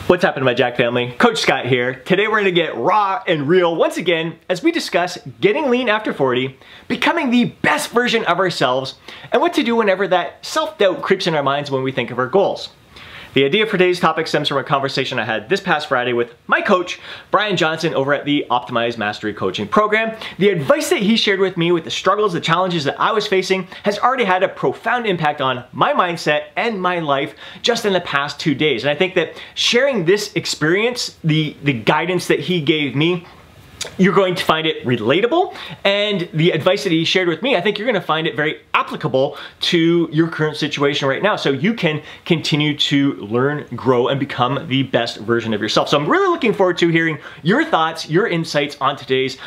What's happening, my Jack family? Coach Scott here. Today we're gonna get raw and real once again as we discuss getting lean after 40, becoming the best version of ourselves, and what to do whenever that self-doubt creeps in our minds when we think of our goals. The idea for today's topic stems from a conversation I had this past Friday with my coach, Brian Johnson, over at the Optimized Mastery Coaching Program. The advice that he shared with me with the struggles, the challenges that I was facing has already had a profound impact on my mindset and my life just in the past 2 days. And I think that sharing this experience, the guidance that he gave me, you're going to find it relatable, and the advice that he shared with me, I think you're going to find it very applicable to your current situation right now, so you can continue to learn, grow, and become the best version of yourself. So I'm really looking forward to hearing your thoughts, your insights on today's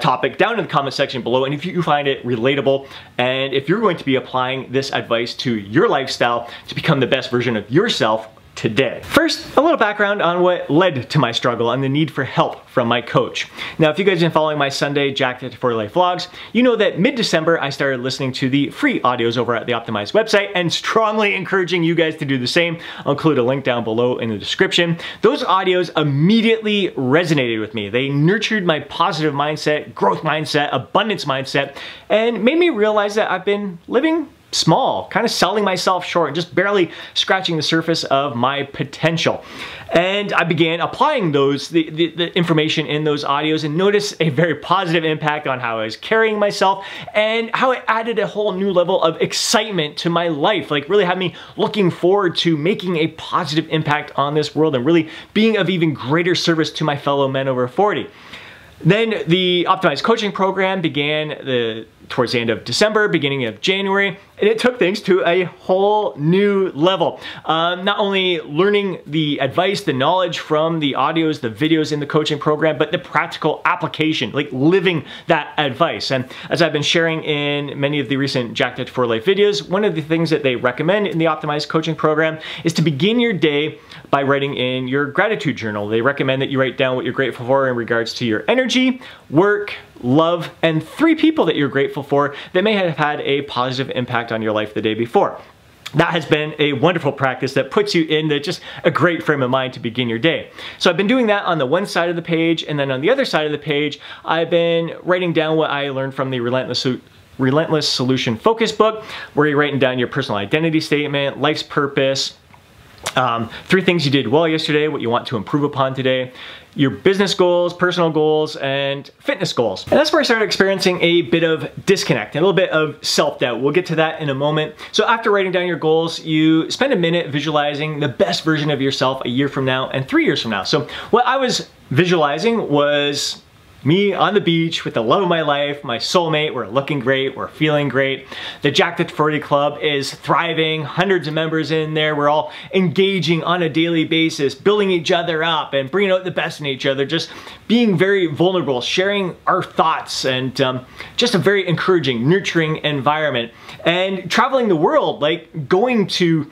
topic down in the comment section below, and if you find it relatable, and if you're going to be applying this advice to your lifestyle to become the best version of yourself today. First, a little background on what led to my struggle and the need for help from my coach. Now, if you guys have been following my Sunday Jack for Life vlogs, you know that mid-December I started listening to the free audios over at the Optimized website, and strongly encouraging you guys to do the same. I'll include a link down below in the description. Those audios immediately resonated with me. They nurtured my positive mindset, growth mindset, abundance mindset, and made me realize that I've been living small, kind of selling myself short, just barely scratching the surface of my potential. And I began applying the information in those audios and noticed a very positive impact on how I was carrying myself and how it added a whole new level of excitement to my life. Like, really had me looking forward to making a positive impact on this world and really being of even greater service to my fellow men over 40. Then the Optimized Coaching Program began towards the end of December, beginning of January, and it took things to a whole new level. Not only learning the advice, the knowledge from the audios, the videos in the coaching program, but the practical application, like living that advice. And as I've been sharing in many of the recent Jack for Life videos, one of the things that they recommend in the Optimized Coaching Program is to begin your day by writing in your gratitude journal. They recommend that you write down what you're grateful for in regards to your energy, work, love, and 3 people that you're grateful for that may have had a positive impact on your life the day before. That has been a wonderful practice that puts you in just a great frame of mind to begin your day. So I've been doing that on the one side of the page, and then on the other side of the page, I've been writing down what I learned from the Relentless Solution Focus book, where you're writing down your personal identity statement, life's purpose, 3 things you did well yesterday, what you want to improve upon today, your business goals, personal goals, and fitness goals. And that's where I started experiencing a bit of disconnect, a little bit of self-doubt. We'll get to that in a moment. So after writing down your goals, you spend a minute visualizing the best version of yourself a year from now and 3 years from now. So what I was visualizing was me on the beach with the love of my life, my soulmate. We're looking great, we're feeling great. The Jack 40 Club is thriving, hundreds of members in there. We're all engaging on a daily basis, building each other up and bringing out the best in each other, just being very vulnerable, sharing our thoughts, and just a very encouraging, nurturing environment. And traveling the world, like going to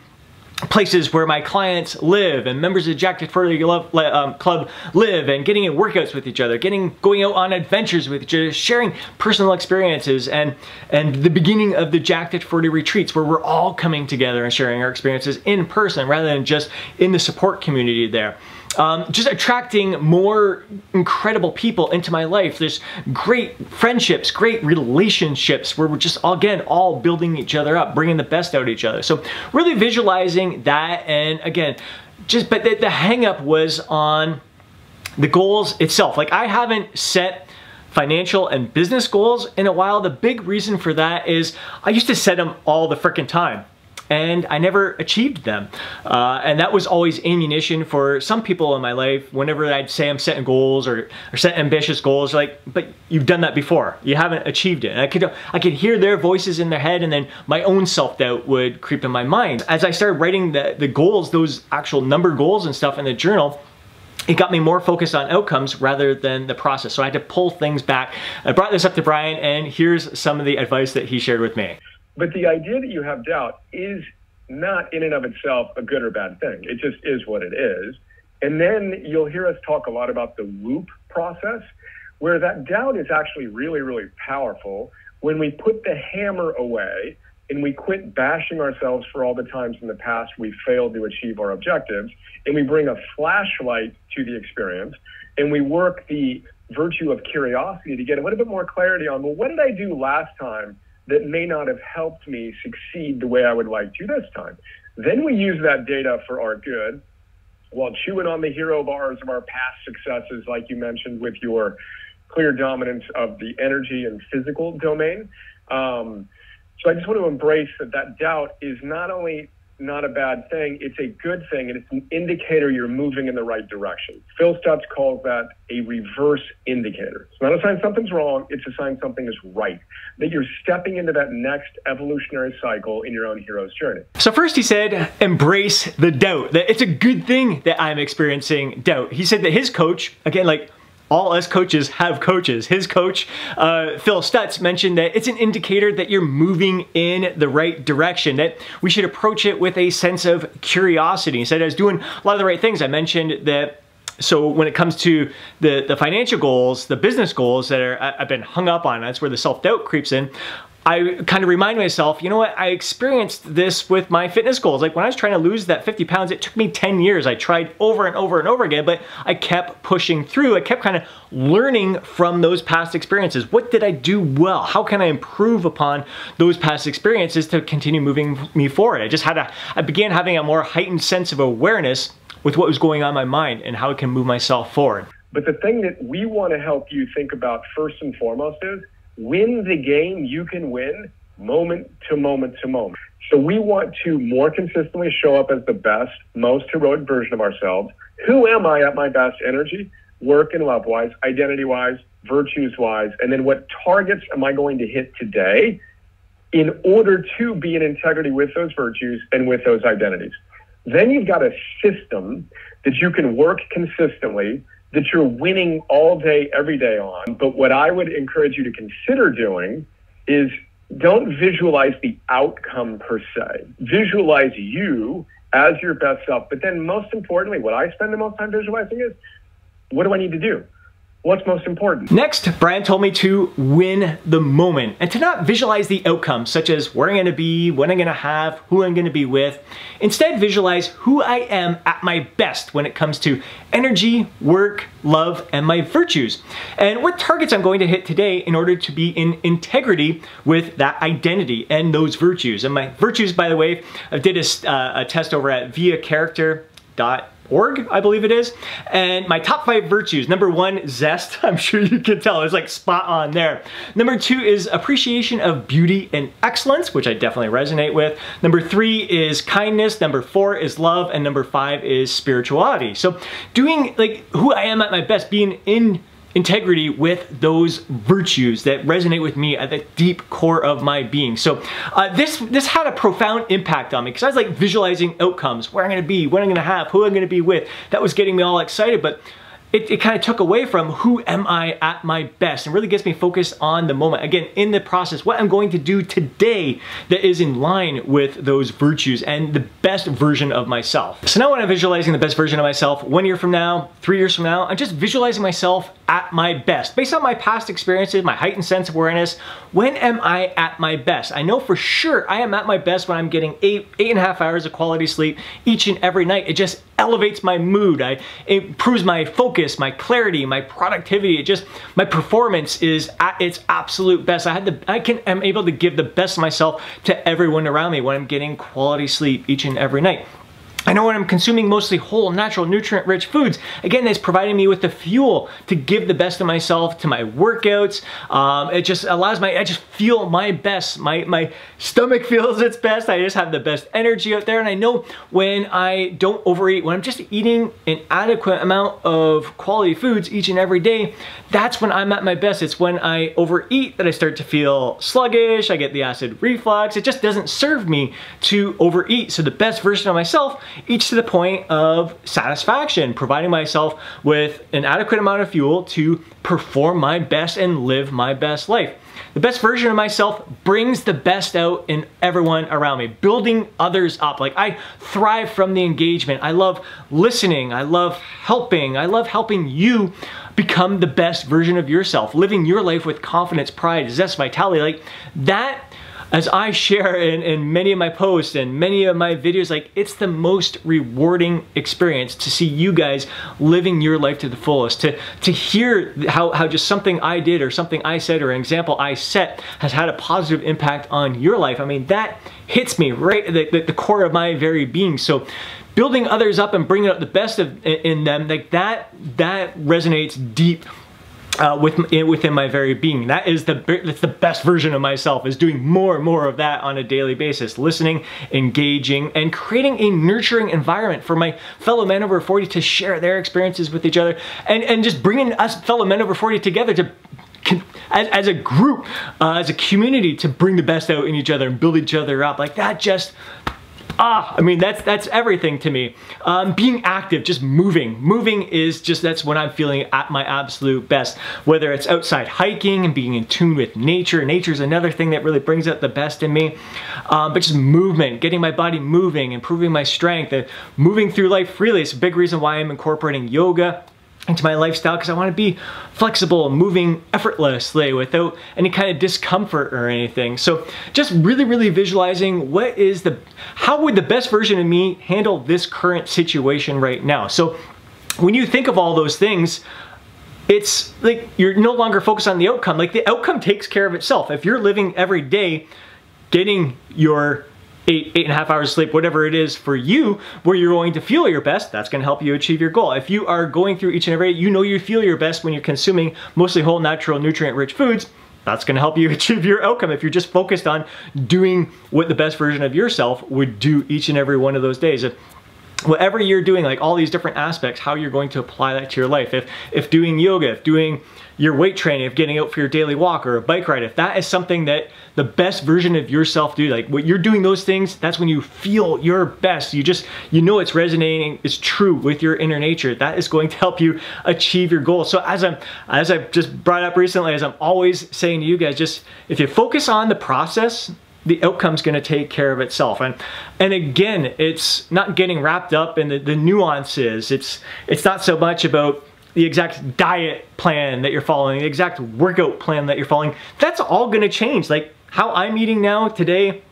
places where my clients live and members of the Jack 40 Club live, and getting in workouts with each other, going out on adventures with each other, sharing personal experiences, and the beginning of the Jack 40 retreats, where we're all coming together and sharing our experiences in person rather than just in the support community there. Just attracting more incredible people into my life. There's great friendships, great relationships where we're just, again, all building each other up, bringing the best out of each other. So really visualizing that, and again, but the hang up was on the goals itself. Like, I haven't set financial and business goals in a while. The big reason for that is I used to set them all the frickin' time, and I never achieved them. And that was always ammunition for some people in my life. Whenever I'd say I'm setting goals or set ambitious goals, like, but you've done that before. You haven't achieved it. And I could hear their voices in their head, and then my own self-doubt would creep in my mind. As I started writing the goals, those actual number goals and stuff in the journal, it got me more focused on outcomes rather than the process. So I had to pull things back. I brought this up to Brian, and here's some of the advice that he shared with me. But the idea that you have doubt is not in and of itself a good or bad thing. It just is what it is. And then you'll hear us talk a lot about the loop process, where that doubt is actually really, really powerful when we put the hammer away and we quit bashing ourselves for all the times in the past we failed to achieve our objectives, and we bring a flashlight to the experience, and we work the virtue of curiosity to get a little bit more clarity on, well, what did I do last time that may not have helped me succeed the way I would like to this time? Then we use that data for our good while chewing on the hero bars of our past successes, like you mentioned with your clear dominance of the energy and physical domain. So I just want to embrace that doubt is not only not a bad thing, it's a good thing, and it's an indicator you're moving in the right direction. Phil Stutz calls that a reverse indicator. It's not a sign something's wrong, it's a sign something is right, that you're stepping into that next evolutionary cycle in your own hero's journey. So first he said, embrace the doubt, that it's a good thing that I'm experiencing doubt. He said that his coach, again, like all us coaches have coaches. His coach, Phil Stutz, mentioned that it's an indicator that you're moving in the right direction, that we should approach it with a sense of curiosity. He said I was doing a lot of the right things. I mentioned that, so when it comes to the financial goals, the business goals that I've been hung up on, that's where the self-doubt creeps in. I kind of remind myself, you know what, I experienced this with my fitness goals. Like when I was trying to lose that 50 pounds, it took me 10 years. I tried over and over and over again, but I kept pushing through. I kept kind of learning from those past experiences. What did I do well? How can I improve upon those past experiences to continue moving me forward? I began having a more heightened sense of awareness with what was going on in my mind and how I can move myself forward. But the thing that we want to help you think about first and foremost is, win the game you can win moment to moment to moment. So we want to more consistently show up as the best, most heroic version of ourselves. Who am I at my best energy, work and love-wise, identity-wise, virtues-wise, and then what targets am I going to hit today in order to be in integrity with those virtues and with those identities. Then you've got a system that you can work consistently, that you're winning all day, every day on. But what I would encourage you to consider doing is don't visualize the outcome per se. Visualize you as your best self. But then most importantly, what I spend the most time visualizing is, what do I need to do? What's most important? Next, Brian told me to win the moment and to not visualize the outcomes, such as where I'm gonna be, what I'm gonna have, who I'm gonna be with. Instead, visualize who I am at my best when it comes to energy, work, love, and my virtues. And what targets I'm going to hit today in order to be in integrity with that identity and those virtues. And my virtues, by the way, I did a test over at viacharacter.org, I believe it is. And my top 5 virtues. Number 1, zest. I'm sure you can tell, it's like spot on there. Number 2 is appreciation of beauty and excellence, which I definitely resonate with. Number 3 is kindness. Number 4 is love. And number 5 is spirituality. So doing like who I am at my best, being in integrity with those virtues that resonate with me at the deep core of my being. So this had a profound impact on me because I was like visualizing outcomes, where I'm gonna be, what I'm gonna have, who I'm gonna be with. That was getting me all excited, but it kind of took away from who am I at my best and really gets me focused on the moment. Again, in the process, what I'm going to do today that is in line with those virtues and the best version of myself. So now when I'm visualizing the best version of myself 1 year from now, 3 years from now, I'm just visualizing myself at my best. Based on my past experiences, my heightened sense of awareness, when am I at my best? I know for sure I am at my best when I'm getting 8.5 hours of quality sleep each and every night. It just elevates my mood. It improves my focus, my clarity, my productivity. My performance is at its absolute best. I'm able to give the best of myself to everyone around me when I'm getting quality sleep each and every night. I know when I'm consuming mostly whole, natural, nutrient-rich foods, again, it's providing me with the fuel to give the best of myself to my workouts. It just allows I just feel my best. My stomach feels its best. I just have the best energy out there. And I know when I don't overeat, when I'm just eating an adequate amount of quality foods each and every day, that's when I'm at my best. It's when I overeat that I start to feel sluggish. I get the acid reflux. It just doesn't serve me to overeat. So the best version of myself, each to the point of satisfaction, providing myself with an adequate amount of fuel to perform my best and live my best life. The best version of myself brings the best out in everyone around me, building others up. Like I thrive from the engagement. I love listening. I love helping you become the best version of yourself, living your life with confidence, pride, zest, vitality. Like that as I share in many of my posts and many of my videos, like, it's the most rewarding experience to see you guys living your life to the fullest, to hear how just something I did or something I said or an example I set has had a positive impact on your life. I mean, that hits me right at the core of my very being. So building others up and bringing out the best in them, like that resonates deep within my very being. That's the best version of myself, is doing more and more of that on a daily basis, listening, engaging, and creating a nurturing environment for my fellow men over 40 to share their experiences with each other, and just bringing us fellow men over 40 together to as a group, as a community, to bring the best out in each other and build each other up. Like, that just, I mean, that's everything to me. Being active, just moving. Moving is just, that's when I'm feeling at my absolute best. Whether it's outside hiking and being in tune with nature. Nature's another thing that really brings out the best in me. But just movement, getting my body moving, improving my strength, and moving through life freely. It's a big reason why I'm incorporating yoga into my lifestyle, because I want to be flexible, moving effortlessly without any kind of discomfort or anything. So just really visualizing how would the best version of me handle this current situation right now. So when you think of all those things, it's like you're no longer focused on the outcome. Like, the outcome takes care of itself. If you're living every day getting your 8.5 hours of sleep, whatever it is for you, where you're going to feel your best, that's going to help you achieve your goal. If you are going through each and every day, you know you feel your best when you're consuming mostly whole, natural, nutrient-rich foods, that's going to help you achieve your outcome. If you're just focused on doing what the best version of yourself would do each and every one of those days. Whatever you're doing, like all these different aspects, how you're going to apply that to your life. If doing yoga, if doing your weight training, if getting out for your daily walk or a bike ride, if that is something that the best version of yourself do, like what you're doing those things, that's when you feel your best. You know it's resonating, it's true with your inner nature. That is going to help you achieve your goal. So as I've just brought up recently, as I'm always saying to you guys, just if you focus on the process, the outcome's going to take care of itself. And again, it's not getting wrapped up in the nuances. It's not so much about the exact diet plan that you're following, the exact workout plan that you're following. That's all going to change. Like, how I'm eating now today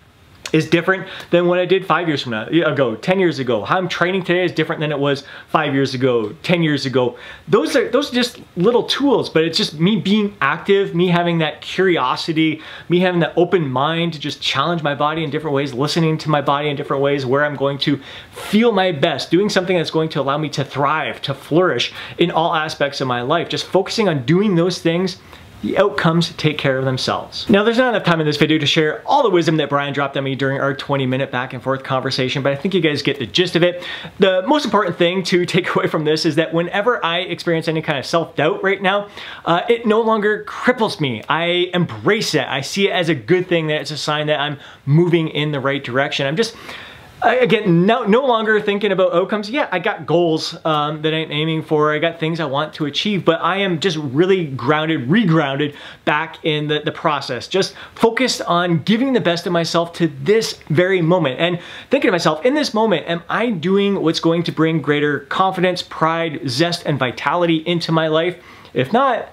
is different than what I did 5 years ago, 10 years ago. How I'm training today is different than it was 5 years ago, 10 years ago. Those are just little tools, but it's just me being active, me having that curiosity, me having that open mind to just challenge my body in different ways, listening to my body in different ways, where I'm going to feel my best, doing something that's going to allow me to thrive, to flourish in all aspects of my life. Just focusing on doing those things, the outcomes take care of themselves. Now, there's not enough time in this video to share all the wisdom that Brian dropped on me during our 20-minute back and forth conversation, but I think you guys get the gist of it. The most important thing to take away from this is that whenever I experience any kind of self-doubt right now, it no longer cripples me. I embrace it. I see it as a good thing, that it's a sign that I'm moving in the right direction. I'm just, again, no longer thinking about outcomes. Yeah, I got goals that I'm aiming for. I got things I want to achieve, but I am just really regrounded back in the process. Just focused on giving the best of myself to this very moment. And thinking to myself, in this moment, am I doing what's going to bring greater confidence, pride, zest, and vitality into my life? If not,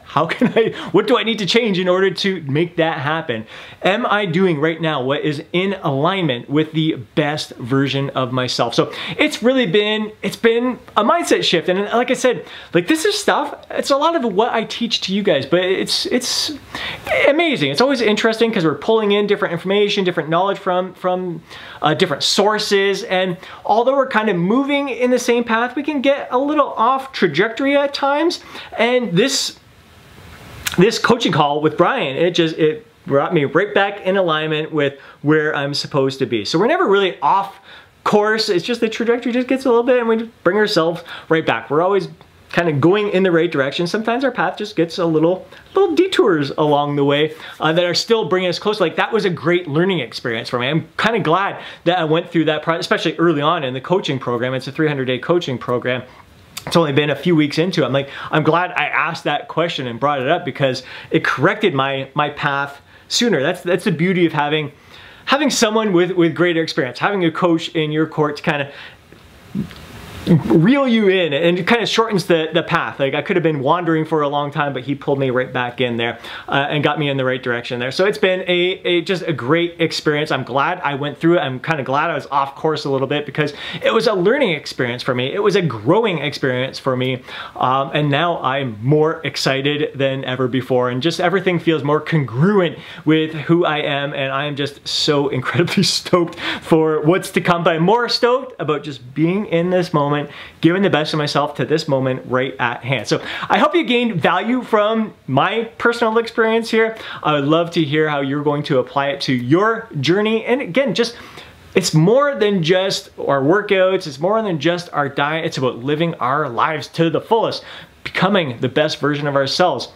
what do I need to change in order to make that happen? Am I doing right now what is in alignment with the best version of myself? So it's been a mindset shift. And like I said, like, this is stuff, it's a lot of what I teach to you guys, but it's amazing. It's always interesting because we're pulling in different information, different knowledge from different sources. And although we're kind of moving in the same path, we can get a little off trajectory at times. And this coaching call with Brian, it brought me right back in alignment with where I'm supposed to be. So we're never really off course. It's just the trajectory just gets a little bit, and we bring ourselves right back. We're always kind of going in the right direction. Sometimes our path just gets a little detours along the way that are still bringing us close. Like, that was a great learning experience for me. I'm kind of glad that I went through that process, especially early on in the coaching program. It's a 300-day coaching program. It's only been a few weeks into it. I'm glad I asked that question and brought it up, because it corrected my path sooner. That's the beauty of having reel you in, and it kind of shortens the path. Like I could have been wandering for a long time, but he pulled me right back in there and got me in the right direction there. So it's been just a great experience. I'm glad I went through it. I'm kind of glad I was off course a little bit because it was a learning experience for me. It was a growing experience for me. And now I'm more excited than ever before, and just everything feels more congruent with who I am, and I am just so incredibly stoked for what's to come. But I'm more stoked about just being in this moment, giving the best of myself to this moment right at hand. So I hope you gained value from my personal experience here. I would love to hear how you're going to apply it to your journey. And again, just it's more than just our workouts, it's more than just our diet, it's about living our lives to the fullest, becoming the best version of ourselves.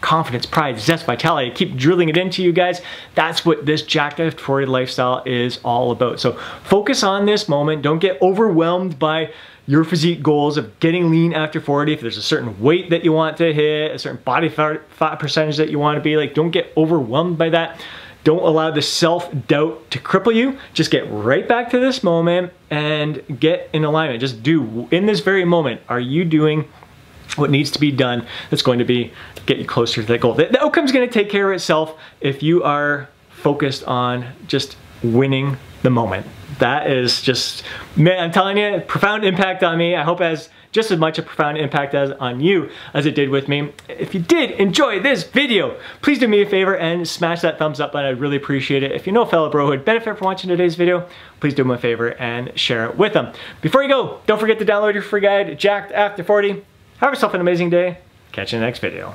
Confidence, pride, zest, vitality. I keep drilling it into you guys. That's what this jacked after 40 lifestyle is all about. So focus on this moment. Don't get overwhelmed by your physique goals of getting lean after 40. If there's a certain weight that you want to hit, a certain body fat percentage that you want to be, like, don't get overwhelmed by that. Don't allow the self-doubt to cripple you. Just get right back to this moment and get in alignment. Just do, in this very moment, are you doing what needs to be done that's going to get you closer to that goal? The outcome's going to take care of itself if you are focused on just winning the moment. That is just, man, I'm telling you, profound impact on me. I hope it has just as much a profound impact on you as it did with me. If you did enjoy this video, please do me a favor and smash that thumbs up button. I'd really appreciate it. If you know a fellow bro who would benefit from watching today's video, please do me a favor and share it with them. Before you go, don't forget to download your free guide, Jacked After 40. Have yourself an amazing day. Catch you in the next video.